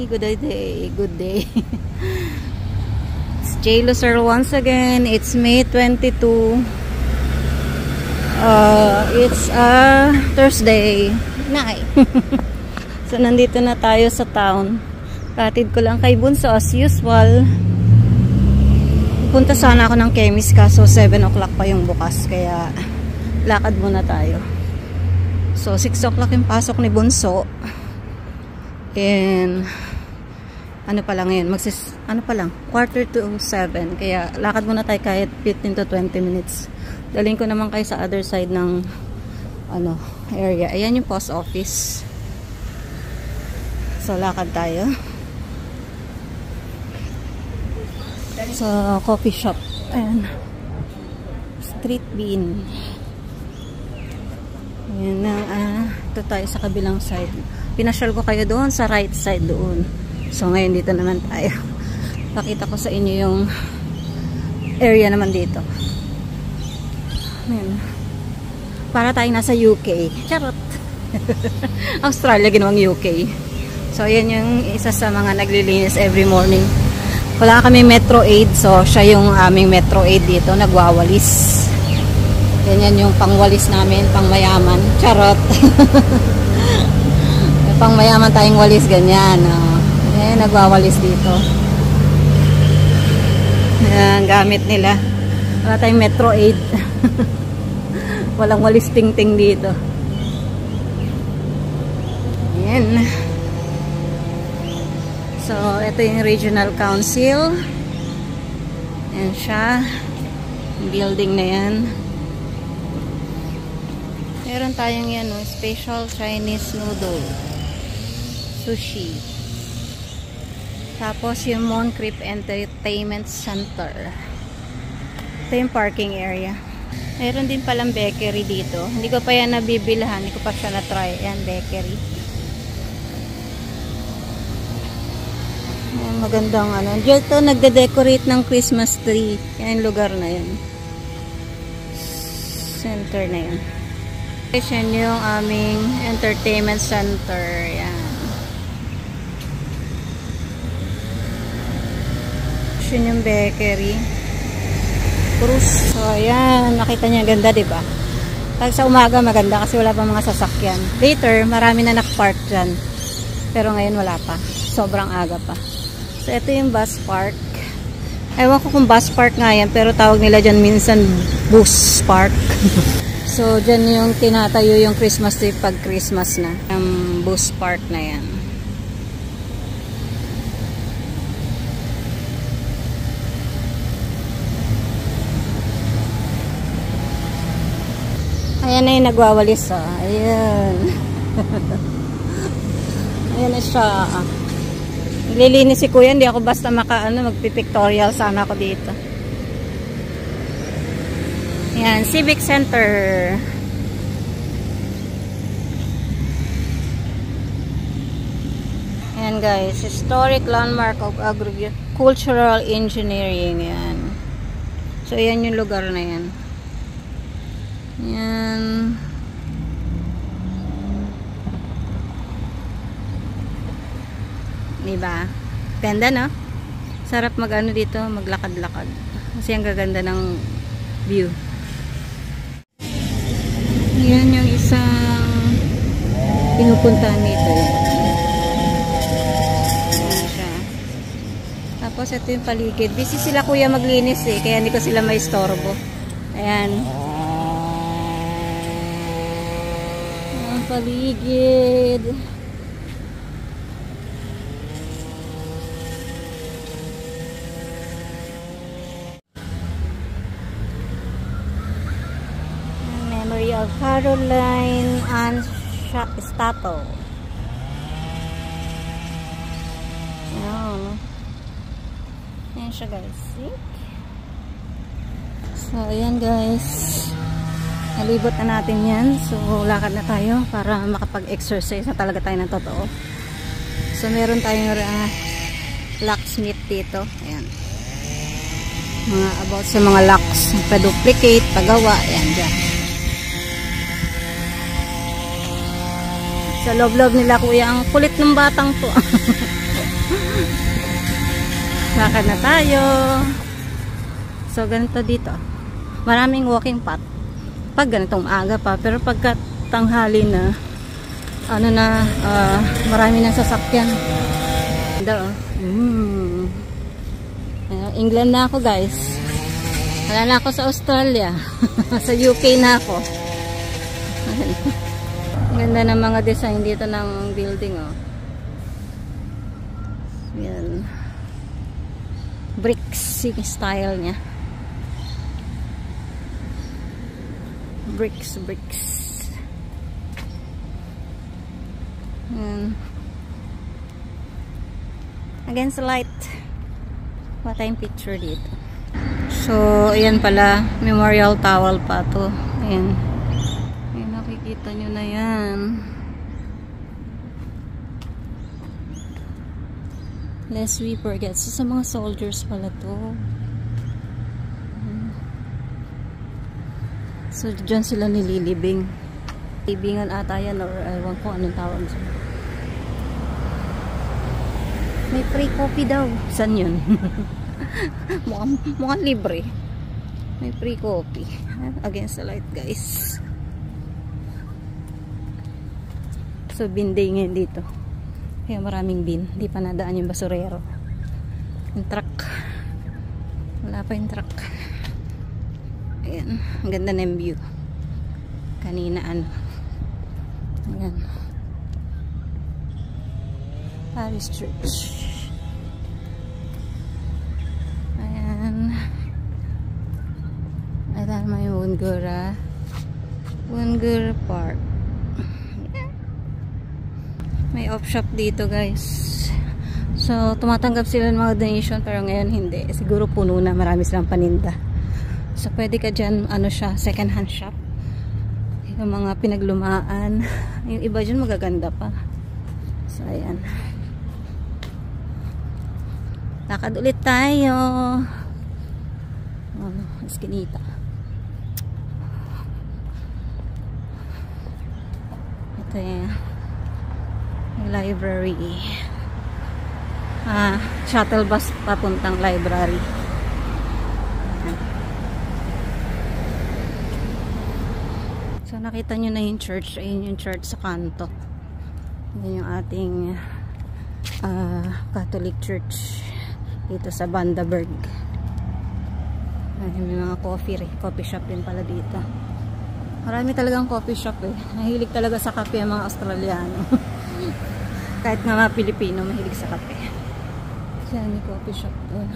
Good day. Good day. It's J. Lucero once again. It's May 22. It's Thursday night. So, nandito na tayo sa town. Katid ko lang kay Bunso as usual. Punta sana ako ng chemist kaso 7 o'clock pa yung bukas. Kaya, lakad muna tayo. So, 6 o'clock yung pasok ni Bunso. And ano pa lang yun, quarter to 7, kaya lakad muna tayo kahit 15 to 20 minutes. Daling ko naman kayo sa other side ng area. Ayan yung post office. So lakad tayo sa coffee shop. Ayan, Street Bean. Ayan na, ito tayo sa kabilang side. Pinasyal ko kayo doon sa right side doon. So ngayon dito naman tayo. Pakita ko sa inyo yung area naman dito. Ayan. Para tayong nasa UK. Charot. Australia ginawang UK. So ayan yung isa sa mga naglilinis every morning. Wala kami Metro Aid, so siya yung aming Metro Aid dito, nagwawalis. Ganyan yung pangwalis namin, pangmayaman. Charot. Pang mayaman tayong walis, ganyan. Eh, nagwawalis dito. Ayan, gamit nila. Wala tayong Metro Aid. Walang walis ting-ting dito. Ayan. So, ito yung Regional Council. Ayan siya. Building na yan. Meron tayong yan, special Chinese noodle. Sushi. Tapos yung Moncrief Entertainment Center. Ito yung parking area. Meron din palang bakery dito. Hindi ko pa yan nabibilhan. Hindi ko pa siya na-try. Yan, bakery. Ayan, magandang Dito nagde-decorate ng Christmas tree. Yan yung lugar na yun. Center na yun. Yan yung aming entertainment center. Yan. Yun yung bakery. Cruz. So, ayan. Nakita niya, ganda, diba? Pag sa umaga, maganda kasi wala pa mga sasakyan. Later, marami na nakapark dyan. Pero ngayon, wala pa. Sobrang aga pa. So, ito yung bus park. Ewan ko kung bus park nga yan, pero tawag nila dyan minsan bus park. So, dyan yung tinatayo yung Christmas tree pag Christmas na. Yung bus park na yan. Ayan na yung nagwawalis. Ayan. Ayan na siya. Lilinis si kuya. Hindi ako basta magpipictorial sana ako dito. Ayan. Civic Center. Ayan guys. Historic landmark of agricultural engineering. Ayan. So ayan yung lugar na yan. Yan. Diba? Ganda, no? Sarap dito, maglakad-lakad. Kasi ang gaganda ng view. Yan yung isang pinupuntahan nito. Yan siya. Tapos ito yung paligid. Busy sila kuya maglinis kaya hindi ko sila maistorbo. Ayan. Paligid. Memory of Caroline Ann Stato. Ayan siya guys. So ayan guys. Nalibot na natin yan. So, lakad na tayo para makapag-exercise na talaga tayo ng totoo. So, meron tayong locksmith dito. Ayan. Mga about sa mga locks. Pa-duplicate, pagawa. Ayan, dyan. Sa loob-loob nila kuya, ang kulit ng batang to. Lakad na tayo. So, ganito dito. Maraming walking path. Pag ganitong aga pa. Pero pagka tanghali na, marami ng sasakyan. Ganda, oh. England na ako, guys. Wala na ako sa Australia. Sa UK na ako. Ganda ng mga design dito ng building, oh. Yan. Bricks yung style niya. Bricks. Against the light. What tayong picture dito. So, ayan pala. Memorial Towel pa to. Ayan. Ayan, nakikita nyo na yan. Lest we forget. So, sa mga soldiers pala to. So, dyan sila nililibing. Libingan ata yan or ewan ko anong tawag. May free coffee daw. Saan yun? mukhang libre. May free coffee. Against the light, guys. So, bin day ngayon dito. Kaya maraming bin. Hindi pa nadaan yung basurero. Yung truck. Wala pa yung truck. Ayan. Ang ganda na yung view. Kanina Ayan. Paris Church. Ayan. Ayan may Woongura Park. May off shop dito, guys. So, tumatanggap sila ng mga donation pero ngayon hindi. Siguro puno na. Marami silang paninda. So, pwede ka dyan, second hand shop. Yung mga pinaglumaan. Yung iba dyan magaganda pa. So, ayan. Lakad ulit tayo. Eskinita. Ito yung library. Shuttle bus papuntang library. So, nakita nyo na yung church. Ayun yung church sa kanto. Yan yung ating Catholic Church dito sa Bundaberg. May mga coffee shop din pala dito. Marami talagang coffee shop eh. Mahilig talaga sa kape ang mga Australiano. Kahit nga mga Pilipino mahilig sa kape. Yan yung coffee shop doon.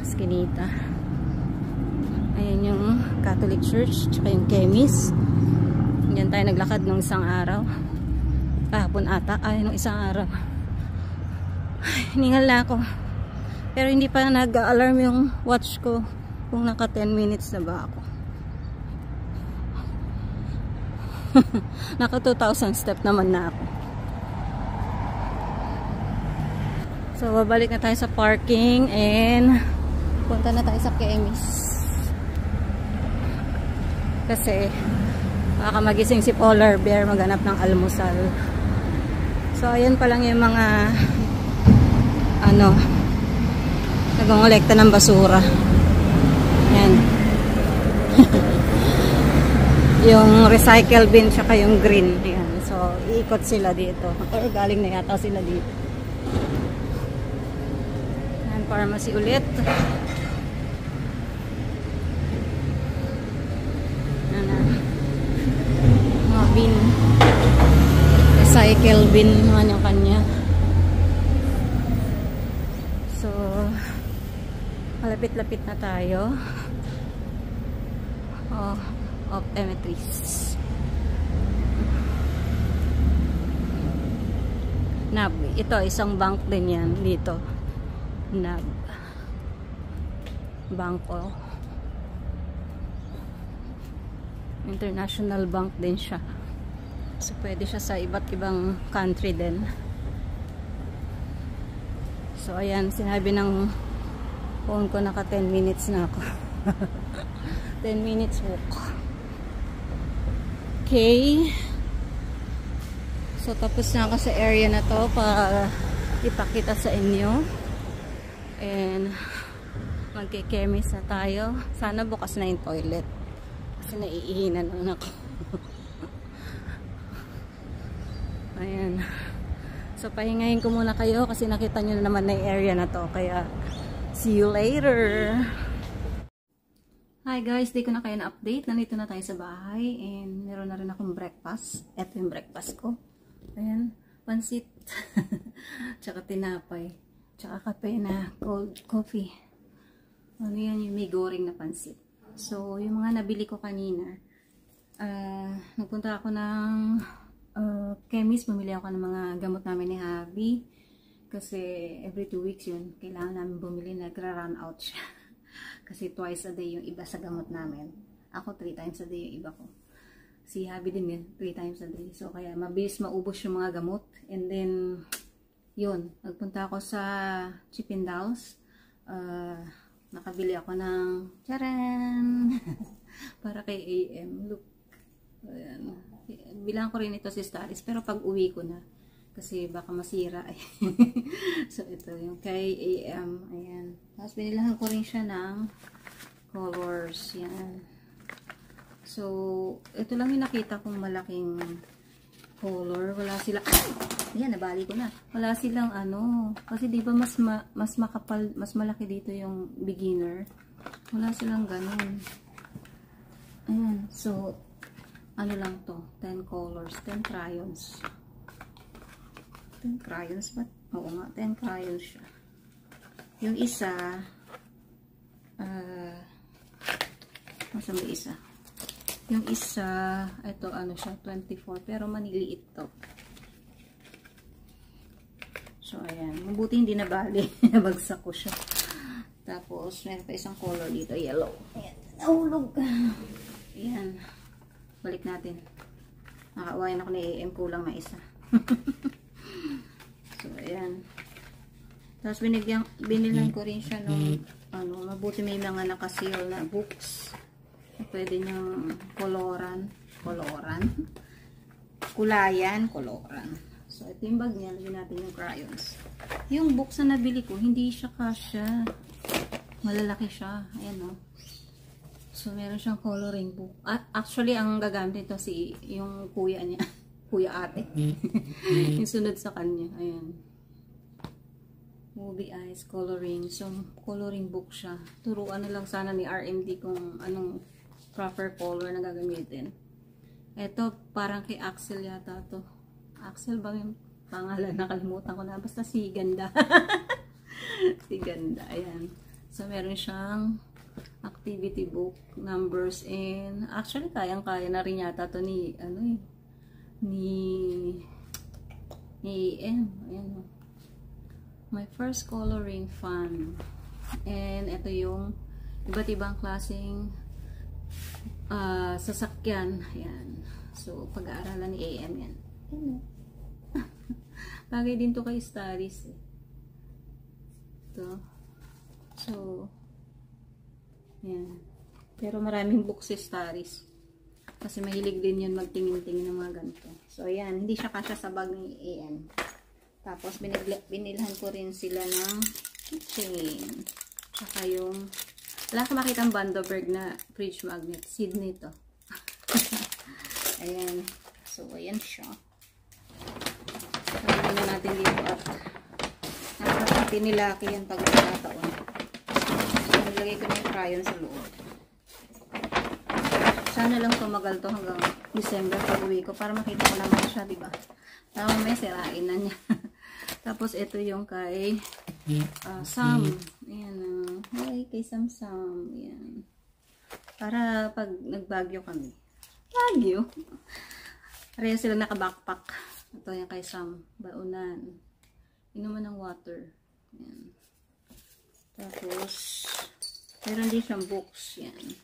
Eskinita. Ayan yung Catholic Church tsaka yung chemist. Diyan tayo naglakad nung isang araw. Kahapon ata. Nung isang araw. Hiningal na ako. Pero hindi pa nag-alarm yung watch ko kung naka 10 minutes na ba ako. Naka 2,000 step naman na ako. So, babalik na tayo sa parking and punta na tayo sa chemist. Kasi baka magising si Polar Bear maghanap ng almusal. So, ayan pa lang yung mga nagongolekta ng basura. Yan. Yung recycle bin tsaka yung green. Ayan. So, iikot sila dito. Or galing na yata sila dito. Ayan, pharmacy ulit. Ayan. Mga bin. Recycle bin naman yung kanya. So, malapit-lapit na tayo. Optometrist. NAB. Ito, isang bank din yan dito. NAB. Bangko. International bank din siya. So, pwede siya sa iba't ibang country din. So, ayan. Sinabi ng phone ko naka 10 minutes na ako. 10 minutes walk. Okay. So, tapos na ako sa area na to para ipakita sa inyo. And magkikemis na tayo. Sana bukas na yung toilet. Kasi naiihinan na ako. Ayan. So, pahingayin ko muna kayo kasi nakita nyo na naman na yung area na to. Kaya, see you later! Hi guys, di ko na kayo na-update. Nandito na tayo sa bahay. And meron na rin akong breakfast. Ito yung breakfast ko. Ayan, pansit. Tsaka tinapay. Tsaka kape na cold coffee. Ano yan, yung may goring na pansit. So, yung mga nabili ko kanina, nagpunta ako ng chemist. Bumili ako ng mga gamot namin ni Habi. Kasi every 2 weeks yun, kailangan namin bumili. Nagra-run out siya. Kasi twice a day yung iba sa gamot namin. Ako 3 times a day yung iba ko. Si Habi din yun, 3 times a day. So kaya mabilis maubos yung mga gamot. And then, yun. Nagpunta ako sa Chippendales. Nakabili ako ng charan! Para kay AM. Look. Ayan. Bilang ko rin ito si Staris. Pero pag uwi ko na. Kasi baka masira eh. So, ito yung kay AM. Ayan. Tapos, binilahan ko rin siya ng colors. Yan. So, ito lang yung nakita kong malaking color. Wala sila. Ayan, nabali ko na. Wala silang ano. Kasi diba mas makapal, mas malaki dito yung beginner. Wala silang ganun. Ayan. So, ano lang to? 10 colors. 10 crayons. 10 crayons ba? Oo nga, 10 crayons siya. Yung isa, masama isa. Yung isa, ito ano siya, 24, pero maniliit to. So, ayan. Mabuti hindi nabali. Nabagsak ko siya. Tapos, meron pa isang color dito, yellow. Ayan, nahulog. Ayan. Balik natin. Nakaawain ako ni AM, kulang na isa. So, ayan. Tapos, binilan ko rin siya nung, mabuti may mga nakaseal na books. Pwede niyang koloran. Kulayan. So, ito yung bag niya. Lagyan natin yung crayons. Yung books na nabili ko, hindi siya kasya. Malalaki siya. Ayan, o. So, meron siyang coloring book. Actually, ang gagamit ito yung kuya niya. Kuya ate. Yung sunod sa kanya. Ayan. Movie eyes, coloring. So, coloring book siya. Turuan na lang sana ni RMD kung anong proper color na gagamitin. Ito, parang kay Axel yata to. Axel ba yung pangalan? Nakalimutan ko na. Basta si Ganda. Si Ganda. Ayan. So, meron siyang activity book, numbers, and actually, kayang-kaya na rin yata to ni AM. Ayan. My first coloring fun. And ito yung iba't ibang klaseng sasakyan. Ayan. So, pag-aaralan ni AM yan. Bagay din to kay Staris. Ito. So, ayan. Pero maraming books si Staris. Kasi mahilig din yun magtingin-tingin ng mga ganito. So, ayan. Hindi siya kasya sa bag ni AM. Tapos, binilhan ko rin sila ng keychain. Tsaka yung, wala ka makitang Bundaberg na fridge magnet. Sydney to. Ayan. So, ayan siya. Sabi na natin dito at nakakapati ni Lucky yan pag nagkataon. So, nilagay ko na yung crayon sa loob. Sana lang tumagal to hanggang December pag uwi ko para makita ko naman siya, diba? Tama, may sirain na niya. Tapos, ito yung kay Sam. Ayan. Hi, kay Sam. Ayan. Para pag nagbagyo kami. Bagyo? Pareho sila naka-backpack. Ito yung kay Sam. Baunan. Inuman ng water. Ayan. Tapos, meron din siyang books. Yan.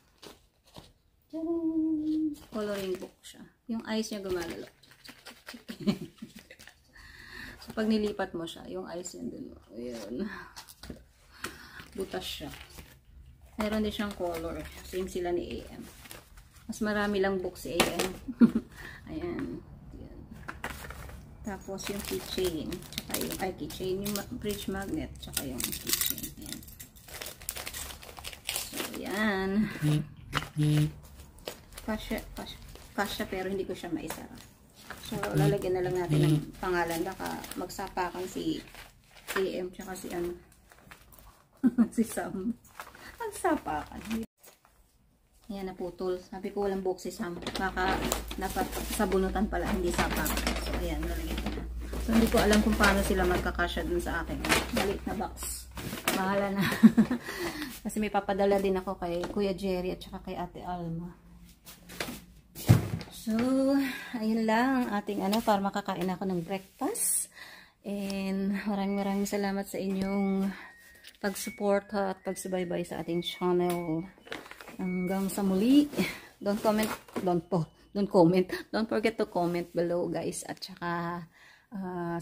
Coloring book siya. Yung eyes niya gumagalaw. So, pag nilipat mo siya, yung eyes niya dun. Ayan. Butas siya. Meron din siyang color. Same sila ni AM. Mas marami lang books si AM. Ayan. Ayan. Tapos yung keychain. Tsaka yung, keychain. Yung bridge magnet. Tsaka yung keychain. Ayan. Ayan. Kasya pero hindi ko siya maisara. So, lalagyan na lang natin ng pangalan. Baka magsapakan si AM tsaka si ano. Si Sam. Magsapakan. Ayan, naputol. Sabi ko walang buhok si Sam. Baka dapat sabunutan pala, hindi sapakan. So, ayan, lalagyan ko na. So, hindi ko alam kung paano sila magkakasya dun sa akin. Maliit na box. Bahala na. Kasi may papadala din ako kay Kuya Jerry at saka kay Ate Alma. So, ayun lang ang ating ano para makakain ako ng breakfast. And maraming salamat sa inyong pag-support at pagsubaybay sa ating channel. Hanggang sa muli. Don't forget to comment below, guys. At saka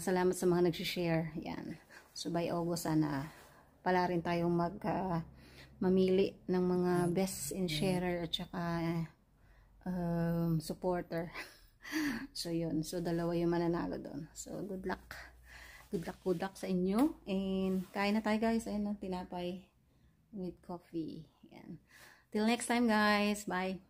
salamat sa mga nag-share. Yan. So by August sana pala rin tayong mamili ng mga best in sharer at saka supporter. So yun. So dalawa yung mananalo doon. So good luck. Good luck sa inyo. And kain na tayo, guys. Ayun na, tinapay with coffee. Yan. Till next time, guys. Bye.